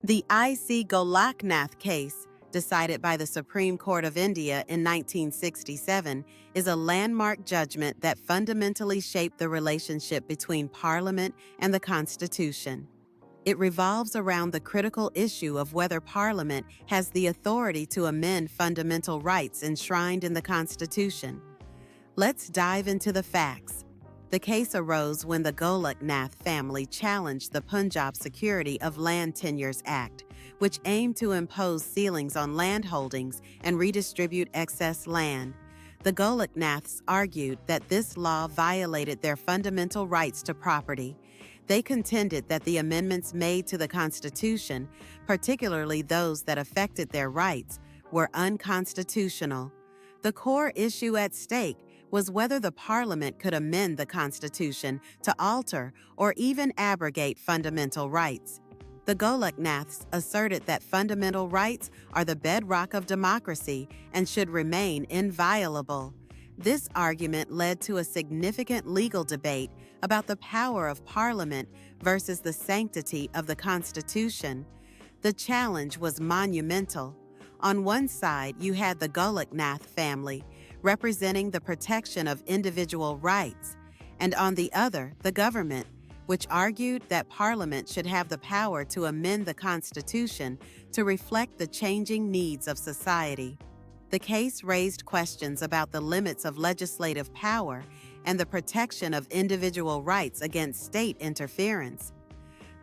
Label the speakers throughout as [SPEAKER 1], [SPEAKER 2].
[SPEAKER 1] The I.C. Golaknath case, decided by the Supreme Court of India in 1967, is a landmark judgment that fundamentally shaped the relationship between Parliament and the Constitution. It revolves around the critical issue of whether Parliament has the authority to amend fundamental rights enshrined in the Constitution. Let's dive into the facts. The case arose when the Golaknath family challenged the Punjab Security of Land Tenures Act, which aimed to impose ceilings on land holdings and redistribute excess land. The Golaknaths argued that this law violated their fundamental rights to property. They contended that the amendments made to the Constitution, particularly those that affected their rights, were unconstitutional. The core issue at stake was whether the Parliament could amend the Constitution to alter or even abrogate fundamental rights. The Golaknaths asserted that fundamental rights are the bedrock of democracy and should remain inviolable. This argument led to a significant legal debate about the power of Parliament versus the sanctity of the Constitution. The challenge was monumental. On one side, you had the Golaknath family, representing the protection of individual rights, and on the other, the government, which argued that Parliament should have the power to amend the Constitution to reflect the changing needs of society. The case raised questions about the limits of legislative power and the protection of individual rights against state interference.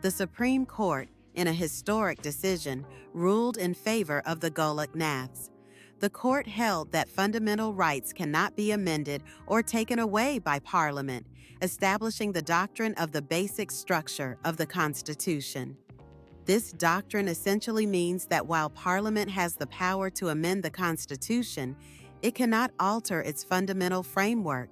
[SPEAKER 1] The Supreme Court, in a historic decision, ruled in favor of the Golaknaths. The court held that fundamental rights cannot be amended or taken away by Parliament, establishing the doctrine of the basic structure of the Constitution. This doctrine essentially means that while Parliament has the power to amend the Constitution, it cannot alter its fundamental framework,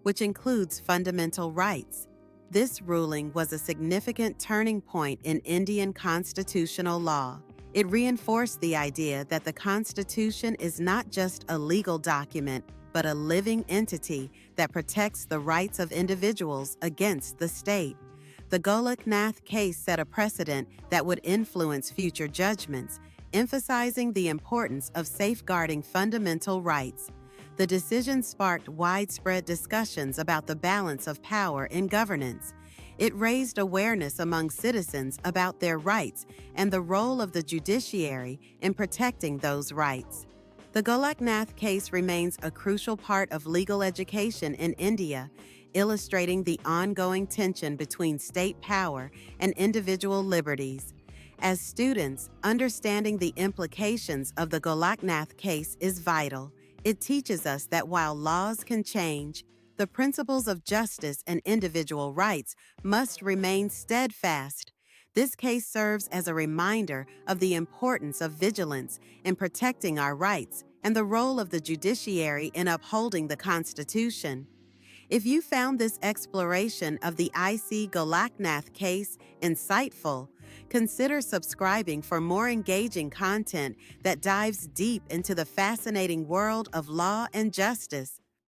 [SPEAKER 1] which includes fundamental rights. This ruling was a significant turning point in Indian constitutional law. It reinforced the idea that the Constitution is not just a legal document, but a living entity that protects the rights of individuals against the state. The Golaknath case set a precedent that would influence future judgments, emphasizing the importance of safeguarding fundamental rights. The decision sparked widespread discussions about the balance of power in governance. It raised awareness among citizens about their rights and the role of the judiciary in protecting those rights. The Golaknath case remains a crucial part of legal education in India, illustrating the ongoing tension between state power and individual liberties. As students, understanding the implications of the Golaknath case is vital. It teaches us that while laws can change, the principles of justice and individual rights must remain steadfast. This case serves as a reminder of the importance of vigilance in protecting our rights and the role of the judiciary in upholding the Constitution. If you found this exploration of the I.C. Golaknath case insightful, consider subscribing for more engaging content that dives deep into the fascinating world of law and justice.